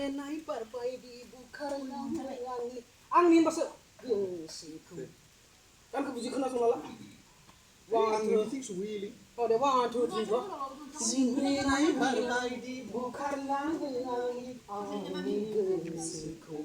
naik parpai di bukan angin masuk siku kan kebujukan langsung lala one two three oh deh 1 2 3 bro sini naik parpai di bukan angin siku